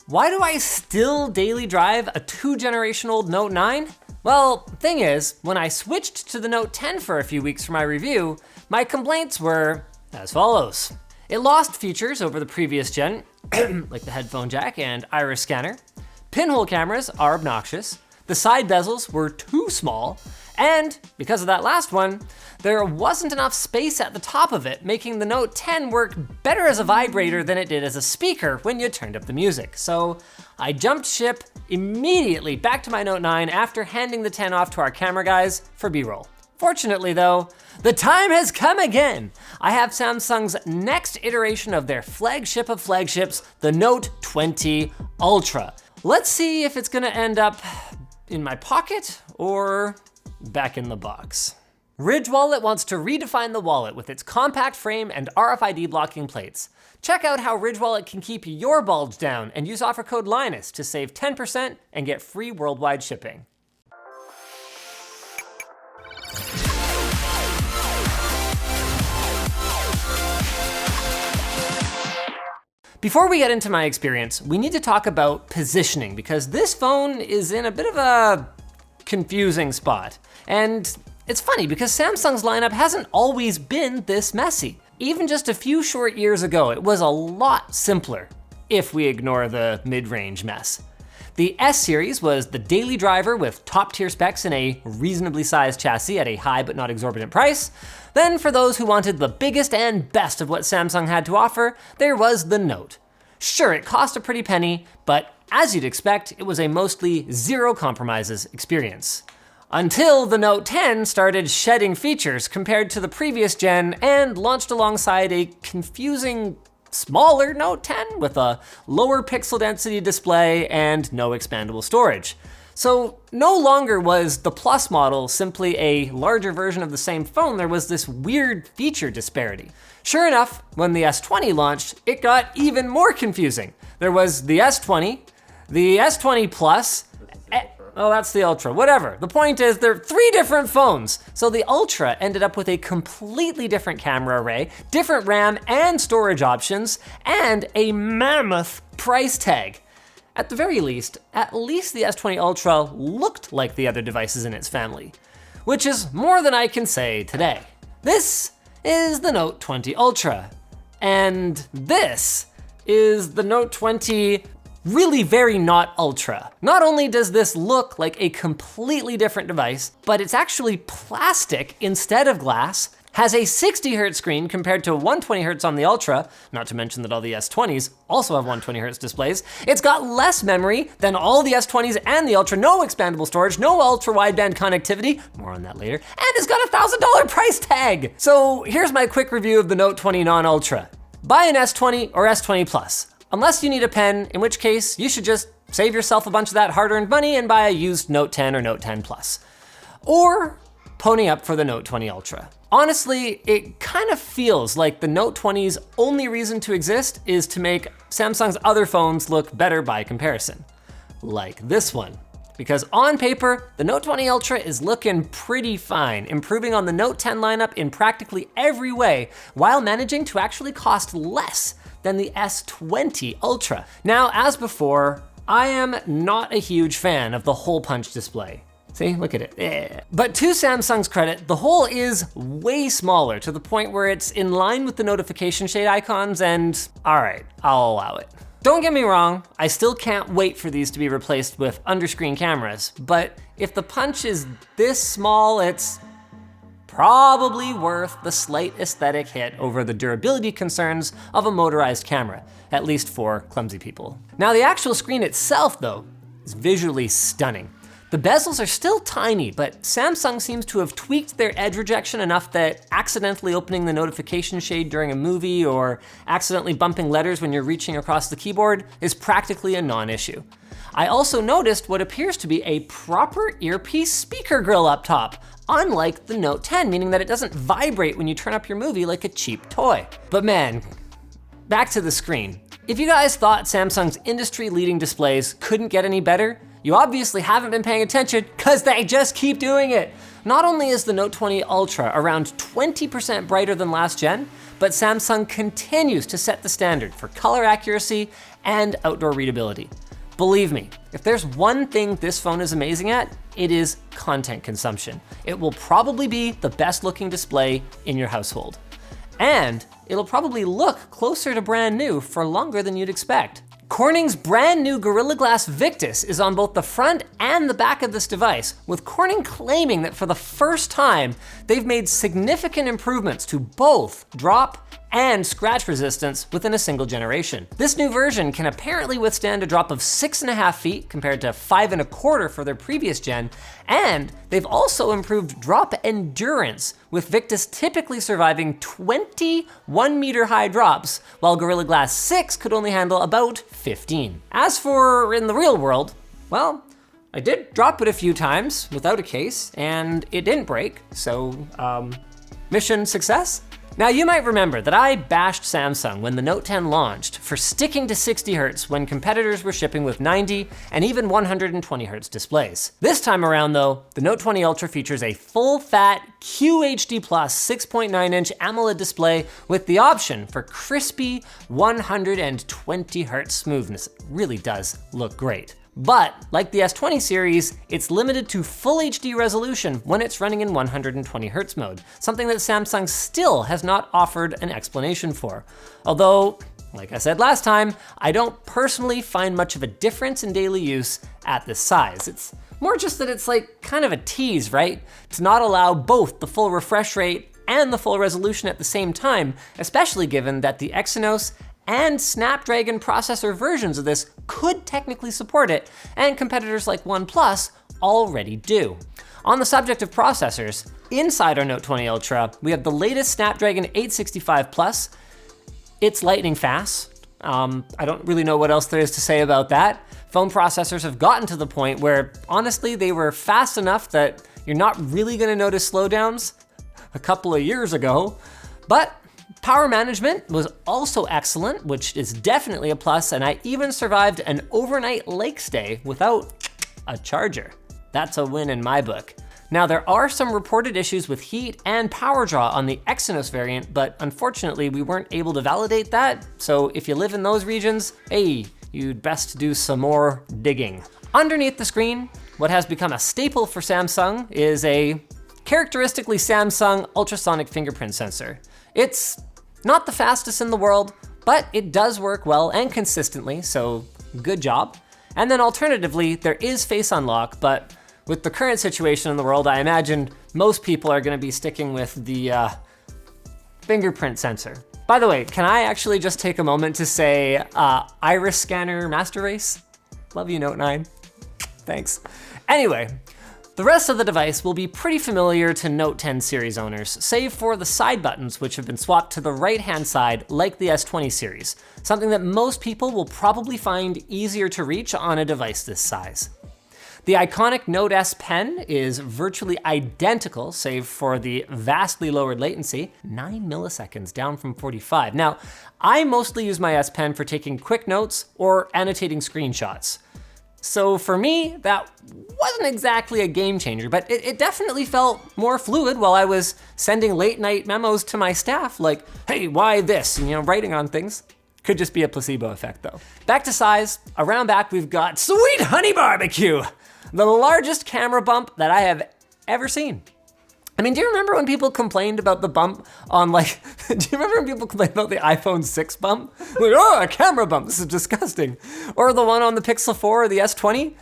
Why do I still daily drive a 2-generation-old Note 9? Well, thing is, when I switched to the Note 10 for a few weeks for my review, my complaints were as follows. It lost features over the previous gen, like the headphone jack and iris scanner. Pinhole cameras are obnoxious. The side bezels were too small. And because of that last one, there wasn't enough space at the top of it, making the Note 10 work better as a vibrator than it did as a speaker when you turned up the music. So I jumped ship immediately back to my Note 9 after handing the 10 off to our camera guys for B-roll. Fortunately though, the time has come again. I have Samsung's next iteration of their flagship of flagships, the Note 20 Ultra. Let's see if it's gonna end up in my pocket or back in the box. Ridge Wallet wants to redefine the wallet with its compact frame and RFID blocking plates. Check out how Ridge Wallet can keep your bulge down and use offer code Linus to save 10% and get free worldwide shipping. Before we get into my experience, we need to talk about positioning because this phone is in a bit of a confusing spot. And it's funny because Samsung's lineup hasn't always been this messy. Even just a few short years ago, it was a lot simpler, if we ignore the mid-range mess. The S series was the daily driver with top-tier specs in a reasonably sized chassis at a high but not exorbitant price. Then for those who wanted the biggest and best of what Samsung had to offer, there was the Note. Sure, it cost a pretty penny, but as you'd expect, it was a mostly zero compromises experience. Until the Note 10 started shedding features compared to the previous gen and launched alongside a confusing smaller Note 10 with a lower pixel density display and no expandable storage. So no longer was the Plus model simply a larger version of the same phone, there was this weird feature disparity. Sure enough, when the S20 launched, it got even more confusing. There was the S20, the S20 Plus, oh, that's the Ultra, whatever. The point is they're 3 different phones. So the Ultra ended up with a completely different camera array, different RAM and storage options, and a mammoth price tag. At the very least, at least the S20 Ultra looked like the other devices in its family, which is more than I can say today. This is the Note 20 Ultra, and this is the Note 20 really very not Ultra. Not only does this look like a completely different device, but it's actually plastic instead of glass, has a 60Hz screen compared to 120Hz on the Ultra, not to mention that all the S20s also have 120Hz displays. It's got less memory than all the S20s and the Ultra, no expandable storage, no ultra wideband connectivity, more on that later, and it's got a $1,000 price tag. So here's my quick review of the Note 20 non-Ultra. Buy an S20 or S20 Plus. Unless you need a pen, in which case you should just save yourself a bunch of that hard-earned money and buy a used Note 10 or Note 10 Plus. Or pony up for the Note 20 Ultra. Honestly, it kind of feels like the Note 20's only reason to exist is to make Samsung's other phones look better by comparison. Like this one. Because on paper, the Note 20 Ultra is looking pretty fine, improving on the Note 10 lineup in practically every way, while managing to actually cost less than the S20 Ultra. Now, as before, I am not a huge fan of the hole punch display. See, look at it. But to Samsung's credit, the hole is way smaller to the point where it's in line with the notification shade icons and all right, I'll allow it. Don't get me wrong, I still can't wait for these to be replaced with underscreen cameras, but if the punch is this small, it's probably worth the slight aesthetic hit over the durability concerns of a motorized camera, at least for clumsy people. Now the actual screen itself though, is visually stunning. The bezels are still tiny, but Samsung seems to have tweaked their edge rejection enough that accidentally opening the notification shade during a movie or accidentally bumping letters when you're reaching across the keyboard is practically a non-issue. I also noticed what appears to be a proper earpiece speaker grill up top, unlike the Note 10, meaning that it doesn't vibrate when you turn up your movie like a cheap toy. But man, back to the screen. If you guys thought Samsung's industry-leading displays couldn't get any better, you obviously haven't been paying attention because they just keep doing it. Not only is the Note 20 Ultra around 20% brighter than last gen, but Samsung continues to set the standard for color accuracy and outdoor readability. Believe me, if there's one thing this phone is amazing at, it is content consumption. It will probably be the best looking display in your household. And it'll probably look closer to brand new for longer than you'd expect. Corning's brand new Gorilla Glass Victus is on both the front and the back of this device, with Corning claiming that for the first time, they've made significant improvements to both drop and scratch resistance within a single generation. This new version can apparently withstand a drop of 6.5 feet compared to 5.25 for their previous gen, and they've also improved drop endurance, with Victus typically surviving 21 meter high drops, while Gorilla Glass 6 could only handle about 15. As for in the real world, well, I did drop it a few times without a case, and it didn't break, so mission success? Now you might remember that I bashed Samsung when the Note 10 launched for sticking to 60 Hz when competitors were shipping with 90 and even 120 Hz displays. This time around though, the Note 20 Ultra features a full-fat QHD+ 6.9-inch AMOLED display with the option for crispy 120 Hz smoothness. It really does look great. But like the S20 series, it's limited to full HD resolution when it's running in 120 Hz mode, something that Samsung still has not offered an explanation for. Although, like I said last time, I don't personally find much of a difference in daily use at this size. It's more just that it's like kind of a tease, right? To not allow both the full refresh rate and the full resolution at the same time, especially given that the Exynos and Snapdragon processor versions of this could technically support it, and competitors like OnePlus already do. On the subject of processors, inside our Note 20 Ultra, we have the latest Snapdragon 865 Plus. It's lightning fast. I don't really know what else there is to say about that. Phone processors have gotten to the point where, honestly, they were fast enough that you're not really gonna notice slowdowns a couple of years ago, but power management was also excellent, which is definitely a plus, and I even survived an overnight lake stay without a charger. That's a win in my book. Now, there are some reported issues with heat and power draw on the Exynos variant, but unfortunately we weren't able to validate that, so if you live in those regions, hey, you'd best do some more digging. Underneath the screen, what has become a staple for Samsung is a characteristically Samsung ultrasonic fingerprint sensor. It's not the fastest in the world, but it does work well and consistently, so good job. And then alternatively, there is face unlock, but with the current situation in the world, I imagine most people are gonna be sticking with the fingerprint sensor. By the way, can I actually just take a moment to say iris scanner master race? Love you, Note 9. Thanks. Anyway, the rest of the device will be pretty familiar to Note 10 series owners, save for the side buttons, which have been swapped to the right-hand side like the S20 series, something that most people will probably find easier to reach on a device this size. The iconic Note S Pen is virtually identical, save for the vastly lowered latency, 9 milliseconds down from 45. Now, I mostly use my S Pen for taking quick notes or annotating screenshots. So for me, that wasn't exactly a game changer, but it definitely felt more fluid while I was sending late night memos to my staff, like, hey, why this? And, writing on things. Could just be a placebo effect though. Back to size, around back we've got Sweet Honey Barbecue, the largest camera bump that I have ever seen. I mean, do you remember when people complained about the bump on do you remember when people complained about the iPhone 6 bump? Like, oh, a camera bump, this is disgusting. Or the one on the Pixel 4 or the S20?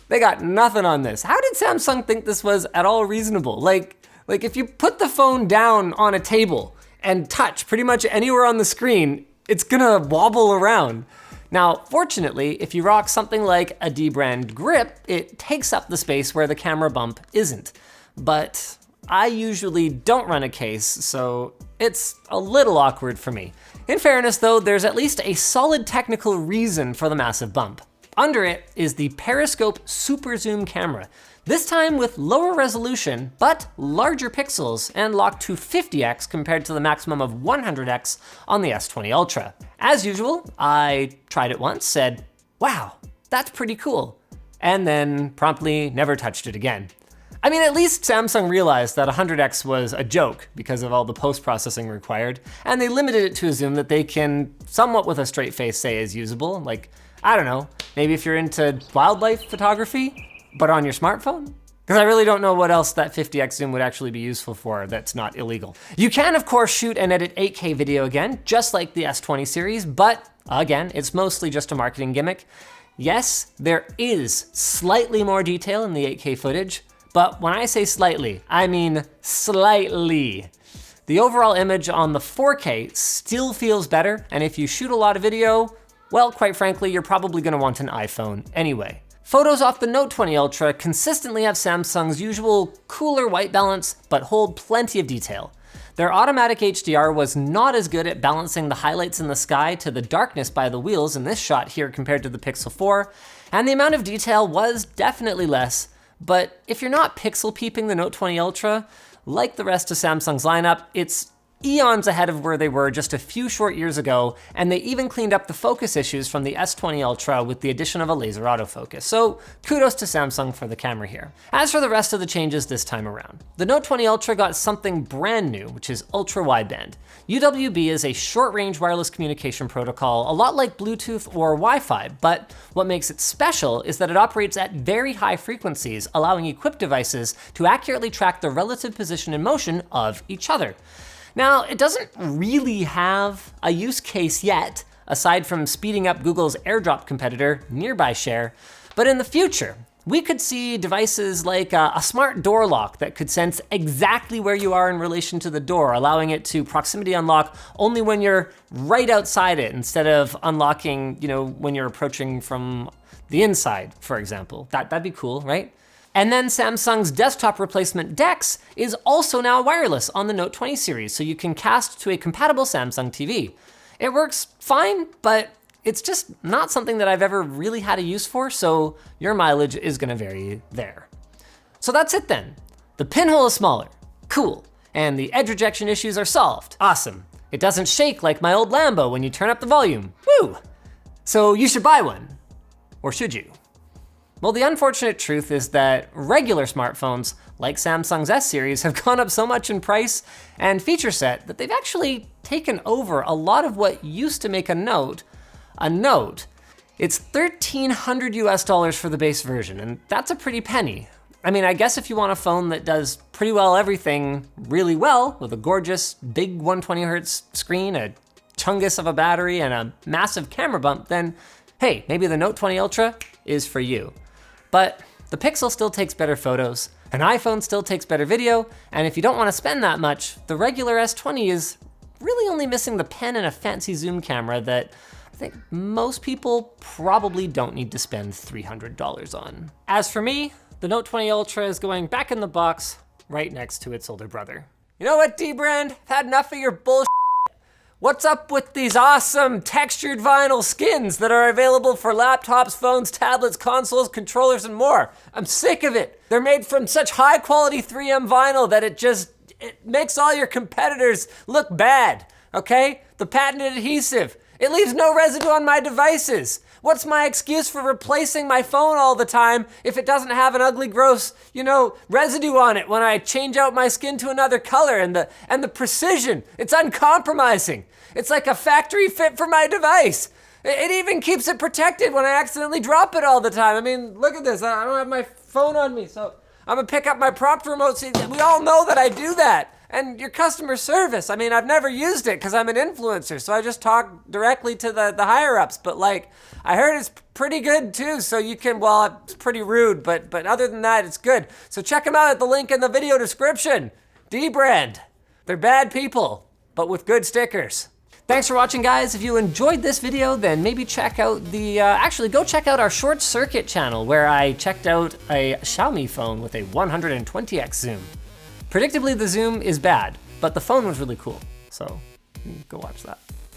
They got nothing on this. How did Samsung think this was at all reasonable? Like if you put the phone down on a table and touch pretty much anywhere on the screen, it's gonna wobble around. Now, fortunately, if you rock something like a D-brand grip, it takes up the space where the camera bump isn't. But I usually don't run a case, so it's a little awkward for me. In fairness though, there's at least a solid technical reason for the massive bump. Under it is the Periscope Super Zoom camera, this time with lower resolution, but larger pixels and locked to 50x compared to the maximum of 100x on the S20 Ultra. As usual, I tried it once, said, wow, that's pretty cool, and then promptly never touched it again. I mean, at least Samsung realized that 100x was a joke because of all the post-processing required, and they limited it to a zoom that they can, somewhat with a straight face, say is usable, like I don't know, maybe if you're into wildlife photography, but on your smartphone? Because I really don't know what else that 50x zoom would actually be useful for that's not illegal. You can, of course, shoot and edit 8K video again, just like the S20 series, but again, it's mostly just a marketing gimmick. Yes, there is slightly more detail in the 8K footage, but when I say slightly, I mean slightly. The overall image on the 4K still feels better, and if you shoot a lot of video, well, quite frankly, you're probably gonna want an iPhone anyway. Photos off the Note 20 Ultra consistently have Samsung's usual cooler white balance, but hold plenty of detail. Their automatic HDR was not as good at balancing the highlights in the sky to the darkness by the wheels in this shot here compared to the Pixel 4, and the amount of detail was definitely less, but if you're not pixel peeping the Note 20 Ultra, like the rest of Samsung's lineup, it's eons ahead of where they were just a few short years ago, and they even cleaned up the focus issues from the S20 Ultra with the addition of a laser autofocus. So kudos to Samsung for the camera here. As for the rest of the changes this time around, the Note 20 Ultra got something brand new, which is ultra wideband. UWB is a short-range wireless communication protocol, a lot like Bluetooth or Wi-Fi, but what makes it special is that it operates at very high frequencies, allowing equipped devices to accurately track the relative position and motion of each other. Now, it doesn't really have a use case yet, aside from speeding up Google's AirDrop competitor, Nearby Share, but in the future, we could see devices like a smart door lock that could sense exactly where you are in relation to the door, allowing it to proximity unlock only when you're right outside it, instead of unlocking, when you're approaching from the inside, for example. That'd be cool, right? And then Samsung's desktop replacement DeX is also now wireless on the Note 20 series, so you can cast to a compatible Samsung TV. It works fine, but it's just not something that I've ever really had a use for, so your mileage is gonna vary there. So that's it then. The pinhole is smaller, cool, and the edge rejection issues are solved, awesome. It doesn't shake like my old Lambo when you turn up the volume, woo! So you should buy one, or should you? Well, the unfortunate truth is that regular smartphones, like Samsung's S series, have gone up so much in price and feature set that they've actually taken over a lot of what used to make a Note. It's $1,300 US for the base version, and that's a pretty penny. I mean, I guess if you want a phone that does pretty well everything really well, with a gorgeous big 120Hz screen, a chungus of a battery, and a massive camera bump, then hey, maybe the Note 20 Ultra is for you. But the Pixel still takes better photos, an iPhone still takes better video, and if you don't want to spend that much, the regular S20 is really only missing the pen and a fancy zoom camera that I think most people probably don't need to spend $300 on. As for me, the Note 20 Ultra is going back in the box right next to its older brother. You know what, D-Brand? I've had enough of your bullshit. What's up with these awesome textured vinyl skins that are available for laptops, phones, tablets, consoles, controllers, and more? I'm sick of it. They're made from such high quality 3M vinyl that it makes all your competitors look bad, okay? The patented adhesive, it leaves no residue on my devices. What's my excuse for replacing my phone all the time if it doesn't have an ugly, gross, residue on it when I change out my skin to another color, and the precision, it's uncompromising. It's like a factory fit for my device. It even keeps it protected when I accidentally drop it all the time. I mean, look at this, I don't have my phone on me, so I'm gonna pick up my prop remote. See, we all know that I do that. And your customer service, I mean, I've never used it because I'm an influencer, so I just talk directly to the higher ups, but I heard it's pretty good too, so you can, well, it's pretty rude, but other than that, it's good. So check them out at the link in the video description. D-Brand, they're bad people, but with good stickers. Thanks for watching, guys. If you enjoyed this video, then maybe check out go check out our Short Circuit channel, where I checked out a Xiaomi phone with a 120x zoom. Predictably, the zoom is bad, but the phone was really cool, so go watch that.